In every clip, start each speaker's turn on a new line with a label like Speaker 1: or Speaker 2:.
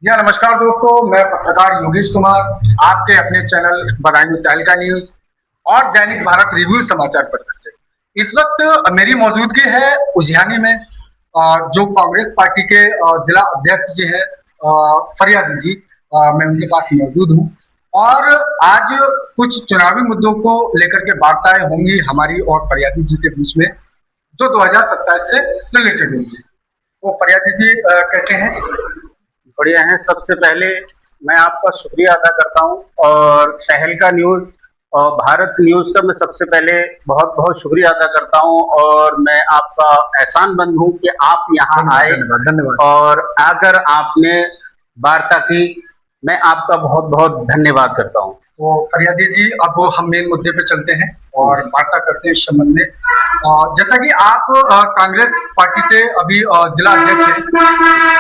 Speaker 1: जी हाँ, नमस्कार दोस्तों। मैं पत्रकार योगेश कुमार आपके अपने चैनल बदायूं तहलका न्यूज और दैनिक भारत रिव्यू समाचार पत्र से इस वक्त मेरी मौजूदगी है उजियानी में। जो कांग्रेस पार्टी के जिला अध्यक्ष जी हैं फरियादी जी, मैं उनके पास मौजूद हूँ और आज कुछ चुनावी मुद्दों को लेकर के वार्ताएं होंगी हमारी और फरियादी जी के बीच में, जो 2027 से रिलेटेड होंगी। वो फरियादी जी कैसे हैं?
Speaker 2: बढ़िया हैं। सबसे पहले मैं आपका शुक्रिया अदा करता हूं और तहलका न्यूज और भारत न्यूज का मैं सबसे पहले बहुत बहुत शुक्रिया अदा करता हूं और मैं आपका एहसानमंद हूं कि आप यहां आए।
Speaker 1: धन्यवाद।
Speaker 2: और आकर आपने वार्ता की, मैं आपका बहुत बहुत धन्यवाद करता हूं।
Speaker 1: तो फरियादी जी, अब हम मेन मुद्दे पे चलते हैं और वार्ता करते हैं इस संबंध में। जैसा कि आप कांग्रेस पार्टी से अभी जिला अध्यक्ष हैं,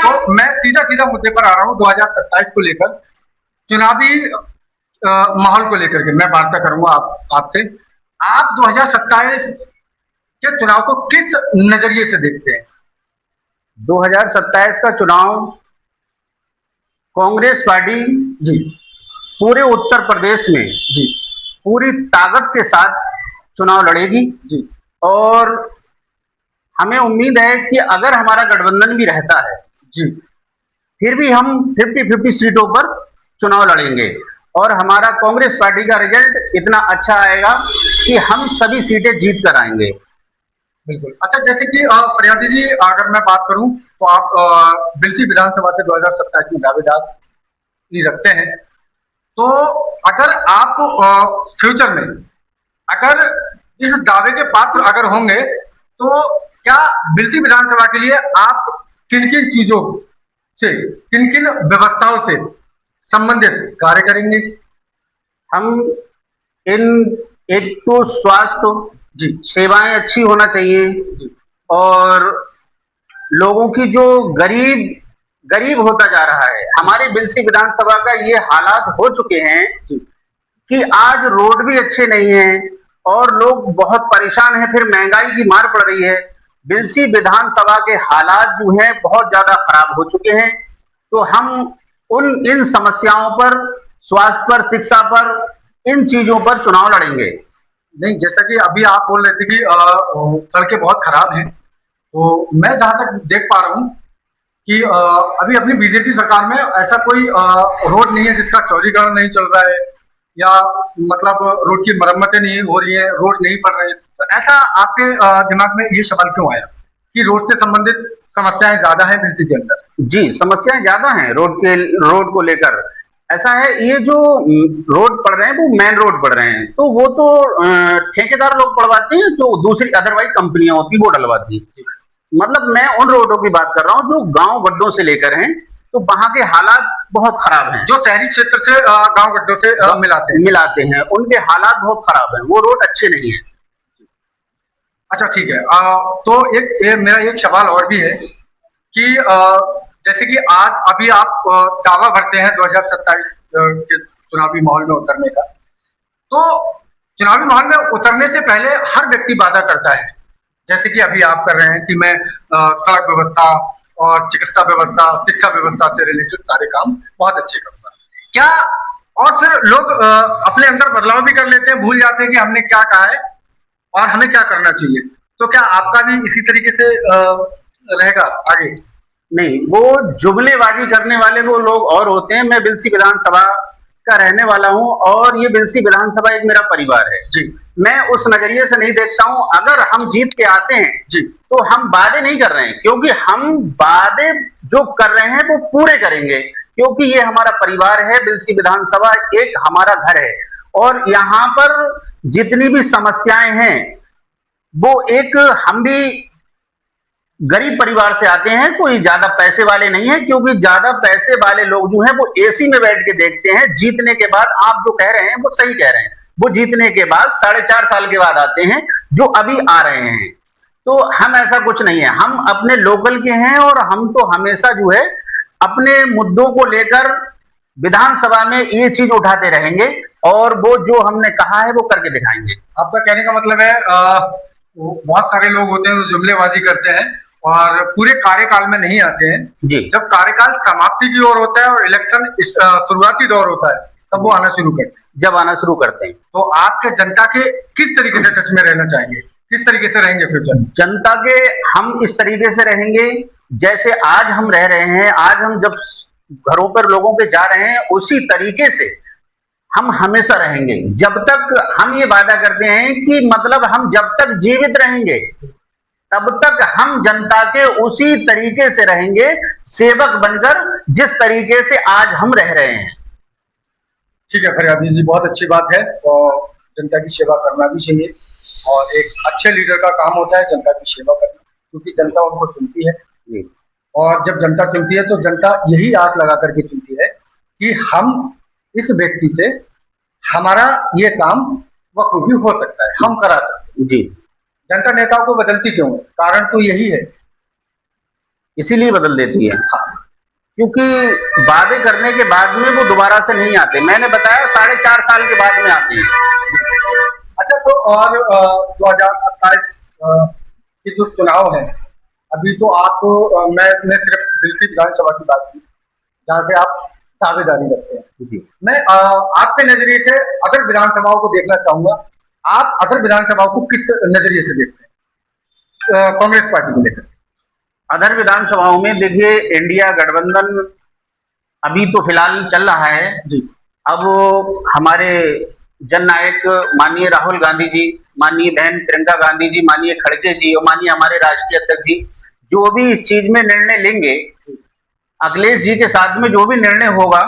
Speaker 1: तो मैं सीधा सीधा मुद्दे पर आ रहा हूँ। 2027 को लेकर चुनावी माहौल को लेकर के मैं वार्ता करूंगा आपसे। आप 2027 के चुनाव को किस नजरिए से देखते हैं?
Speaker 2: 2027 का चुनाव कांग्रेस पार्टी
Speaker 1: जी
Speaker 2: पूरे उत्तर प्रदेश में
Speaker 1: जी
Speaker 2: पूरी ताकत के साथ चुनाव लड़ेगी
Speaker 1: जी
Speaker 2: और हमें उम्मीद है कि अगर हमारा गठबंधन भी रहता है
Speaker 1: जी
Speaker 2: फिर भी हम 50-50 सीटों पर चुनाव लड़ेंगे और हमारा कांग्रेस पार्टी का रिजल्ट इतना अच्छा आएगा कि हम सभी सीटें जीत कर आएंगे।
Speaker 1: बिल्कुल। अच्छा, जैसे कि फरियादी जी, अगर मैं बात करूं तो आप बिलसी विधानसभा से 2027 में दावेदार ही रखते हैं। तो अगर आप फ्यूचर में अगर इस दावे के पात्र अगर होंगे तो क्या बिलसी विधानसभा के लिए आप किन किन चीजों से, किन किन व्यवस्थाओं से संबंधित कार्य करेंगे?
Speaker 2: हम एक तो स्वास्थ्य
Speaker 1: जी
Speaker 2: सेवाएं अच्छी होना चाहिए
Speaker 1: जी
Speaker 2: और लोगों की जो गरीब होता जा रहा है, हमारी बिलसी विधानसभा का ये हालात हो चुके हैं कि आज रोड भी अच्छे नहीं हैं और लोग बहुत परेशान हैं, फिर महंगाई की मार पड़ रही है। बिलसी विधानसभा के हालात जो हैं बहुत ज्यादा खराब हो चुके हैं। तो हम इन समस्याओं पर, स्वास्थ्य पर, शिक्षा पर, इन चीजों पर चुनाव लड़ेंगे।
Speaker 1: नहीं, जैसा कि अभी आप बोल रहे थे कि सड़कें बहुत खराब हैं, तो मैं जहां तक देख पा रहा हूं कि अभी अपनी बीजेपी सरकार में ऐसा कोई रोड नहीं है जिसका चौड़ीकरण नहीं चल रहा है या मतलब रोड की मरम्मतें नहीं हो रही है, रोड नहीं पड़ रहे हैं। तो ऐसा आपके दिमाग में ये सवाल क्यों आया कि रोड से संबंधित समस्याएं ज्यादा है बिलसी के अंदर?
Speaker 2: जी, समस्याएं ज्यादा हैं रोड को लेकर। ऐसा है, ये जो रोड पड़ रहे हैं वो मेन रोड पड़ रहे हैं, तो वो तो ठेकेदार लोग पड़वाते हैं, जो दूसरी अदरवाइज कंपनियां होती वो डलवाती है। मतलब मैं उन रोडों की बात कर रहा हूँ जो गांव गड्ढों से लेकर हैं, तो वहां के हालात बहुत खराब हैं।
Speaker 1: जो शहरी क्षेत्र से गांव गड्ढों से
Speaker 2: मिलाते हैं उनके हालात बहुत खराब हैं, वो रोड अच्छे नहीं है।
Speaker 1: अच्छा, ठीक है। तो मेरा एक सवाल और भी है कि जैसे कि आज अभी आप दावा भरते हैं 2027 के चुनावी माहौल में उतरने का, तो चुनावी माहौल में उतरने से पहले हर व्यक्ति वादा करता है, जैसे कि अभी आप कर रहे हैं कि मैं सड़क व्यवस्था और चिकित्सा व्यवस्था, शिक्षा व्यवस्था से रिलेटेड सारे काम बहुत अच्छे करूंगा। क्या और फिर लोग अपने अंदर बदलाव भी कर लेते हैं, भूल जाते हैं कि हमने क्या कहा है और हमें क्या करना चाहिए। तो क्या आपका भी इसी तरीके से रहेगा आगे?
Speaker 2: नहीं, वो जुमलेबाजी करने वाले वो लोग और होते हैं। मैं बिलसी विधानसभा का रहने वाला हूं और ये बिलसी विधानसभा एक मेरा परिवार है
Speaker 1: जी।
Speaker 2: मैं उस नजरिए से नहीं देखता हूं। अगर हम जीत के आते हैं
Speaker 1: जी,
Speaker 2: तो हम वादे नहीं कर रहे हैं, क्योंकि हम वादे जो कर रहे हैं वो पूरे करेंगे, क्योंकि ये हमारा परिवार है। बिलसी विधानसभा एक हमारा घर है और यहाँ पर जितनी भी समस्याएं हैं वो एक, हम भी गरीब परिवार से आते हैं, कोई ज्यादा पैसे वाले नहीं है, क्योंकि ज्यादा पैसे वाले लोग जो हैं वो एसी में बैठ के देखते हैं। जीतने के बाद आप जो कह रहे हैं वो सही कह रहे हैं, वो जीतने के बाद 4.5 साल के बाद आते हैं, जो अभी आ रहे हैं। तो हम ऐसा कुछ नहीं है, हम अपने लोकल के हैं और हम तो हमेशा जो है अपने मुद्दों को लेकर विधानसभा में ये चीज उठाते रहेंगे और वो जो हमने कहा है वो करके दिखाएंगे।
Speaker 1: आपका कहने का मतलब है बहुत सारे लोग होते हैं जो जुमलेबाजी करते हैं और पूरे कार्यकाल में नहीं आते हैं।
Speaker 2: जी
Speaker 1: जब कार्यकाल समाप्ति की ओर होता है और इलेक्शन शुरुआती दौर होता है, तब वो आना शुरू करते हैं।
Speaker 2: जब आना शुरू करते हैं
Speaker 1: तो आपके जनता के किस तरीके से टच में रहना चाहिए, किस तरीके से रहेंगे फ्यूचर में?
Speaker 2: जनता के हम इस तरीके से रहेंगे जैसे आज हम रह रहे हैं। आज हम जब घरों पर लोगों के जा रहे हैं उसी तरीके से हम हमेशा रहेंगे। जब तक हम ये वादा करते हैं कि मतलब हम जब तक जीवित रहेंगे तब तक हम जनता के उसी तरीके से रहेंगे, सेवक बनकर, जिस तरीके से आज हम रह रहे हैं।
Speaker 1: ठीक है फरियादी जी, बहुत अच्छी बात है। और जनता की सेवा करना भी चाहिए और एक अच्छे लीडर का काम होता है जनता की सेवा करना, क्योंकि जनता उनको चुनती है। और जब जनता चुनती है तो जनता यही आस लगा करके चुनती है कि हम इस व्यक्ति से हमारा ये काम बखूबी हो सकता है, हम करा सकते हैं।
Speaker 2: जी
Speaker 1: जनता नेताओं को बदलती क्यों है? कारण तो यही है,
Speaker 2: इसीलिए बदल देती है क्योंकि वादे करने के बाद में वो दोबारा से नहीं आते। मैंने बताया 4.5 साल के बाद में आते हैं।
Speaker 1: अच्छा, तो और 2027 के जो चुनाव है, अभी तो आप मैं सिर्फ दिल्ली विधानसभा की बात की जहाँ से आप दावेदारी करते हैं।
Speaker 2: जी
Speaker 1: मैं आपके नजरिए से अदर विधानसभाओं को देखना चाहूंगा। आप अदर विधानसभाओं को किस नजरिए से देखते हैं कांग्रेस पार्टी को लेकर?
Speaker 2: अदर विधानसभाओं में देखिए, इंडिया गठबंधन अभी तो फिलहाल चल रहा है
Speaker 1: जी।
Speaker 2: अब हमारे जननायक माननीय राहुल गांधी जी, माननीय बहन प्रियंका गांधी जी, माननीय खड़गे जी और माननीय हमारे राष्ट्रीय अध्यक्ष जी जो भी इस चीज में निर्णय लेंगे, अखिलेश जी के साथ में जो भी निर्णय होगा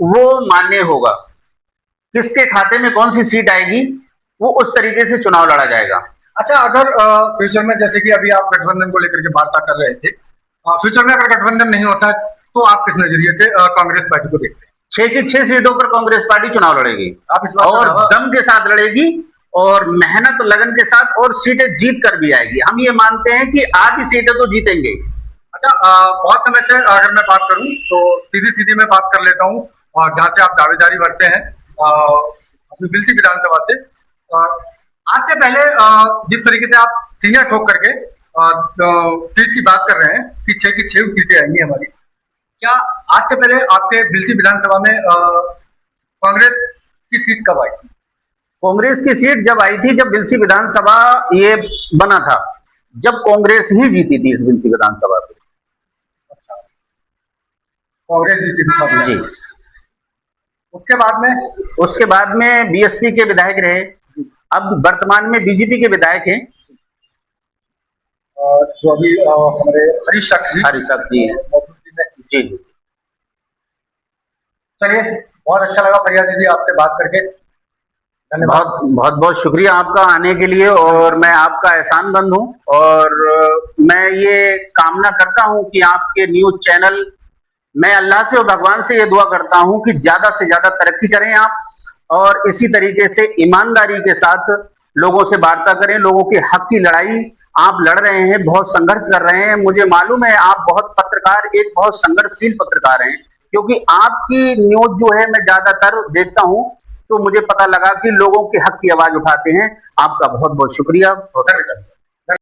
Speaker 2: वो मान्य होगा। किसके खाते में कौन सी सीट आएगी वो उस तरीके से चुनाव लड़ा जाएगा।
Speaker 1: अच्छा, अगर फ्यूचर में, जैसे कि अभी आप गठबंधन को लेकर के वार्ता कर रहे थे, फ्यूचर में अगर गठबंधन नहीं होता है तो आप किस नजरिए से कांग्रेस पार्टी को देखते हैं?
Speaker 2: 6 की 6 सीटों पर कांग्रेस पार्टी चुनाव लड़ेगी।
Speaker 1: आप इस बात
Speaker 2: और दम के साथ लड़ेगी और मेहनत लगन के साथ, और सीटें जीत कर भी आएगी। हम ये मानते हैं कि आधी सीटें तो जीतेंगे।
Speaker 1: अच्छा, बहुत समय से अगर मैं बात करूं तो सीधी मैं बात कर लेता हूं, और जहां से आप दावेदारी भरते हैं अपनी बिलसी विधानसभा से। आज से पहले जिस तरीके से आप सिंगर ठोक करके सीट की बात कर रहे हैं कि 6 की 6 सीटें आएंगी हमारी, क्या आज से पहले आपके बिलसी विधानसभा में कांग्रेस की सीट कब आई थी?
Speaker 2: कांग्रेस की सीट जब आई थी, जब बिलसी विधानसभा ये बना था, जब कांग्रेस ही जीती थी इस बिलसी विधानसभा पे।
Speaker 1: अच्छा, कांग्रेस जीती थी
Speaker 2: जी।
Speaker 1: उसके बाद में
Speaker 2: बीएसपी के विधायक रहे, अब वर्तमान में बीजेपी के विधायक हैं
Speaker 1: जो अभी हमारे हरीश साक्षी जी
Speaker 2: जी।
Speaker 1: चलिए, बहुत अच्छा लगा फरियादी जी आपसे बात करके। धन्यवाद।
Speaker 2: बहुत बहुत शुक्रिया आपका आने के लिए, और मैं आपका एहसानमंद हूँ। और मैं ये कामना करता हूँ कि आपके न्यूज चैनल, मैं अल्लाह से और भगवान से ये दुआ करता हूँ कि ज्यादा से ज्यादा तरक्की करें आप, और इसी तरीके से ईमानदारी के साथ लोगों से वार्ता करें। लोगों के हक की लड़ाई आप लड़ रहे हैं, बहुत संघर्ष कर रहे हैं। मुझे मालूम है आप एक बहुत संघर्षशील पत्रकार हैं, क्योंकि आपकी न्यूज जो है मैं ज्यादातर देखता हूं, तो मुझे पता लगा कि लोगों के हक की आवाज उठाते हैं। आपका बहुत बहुत शुक्रिया।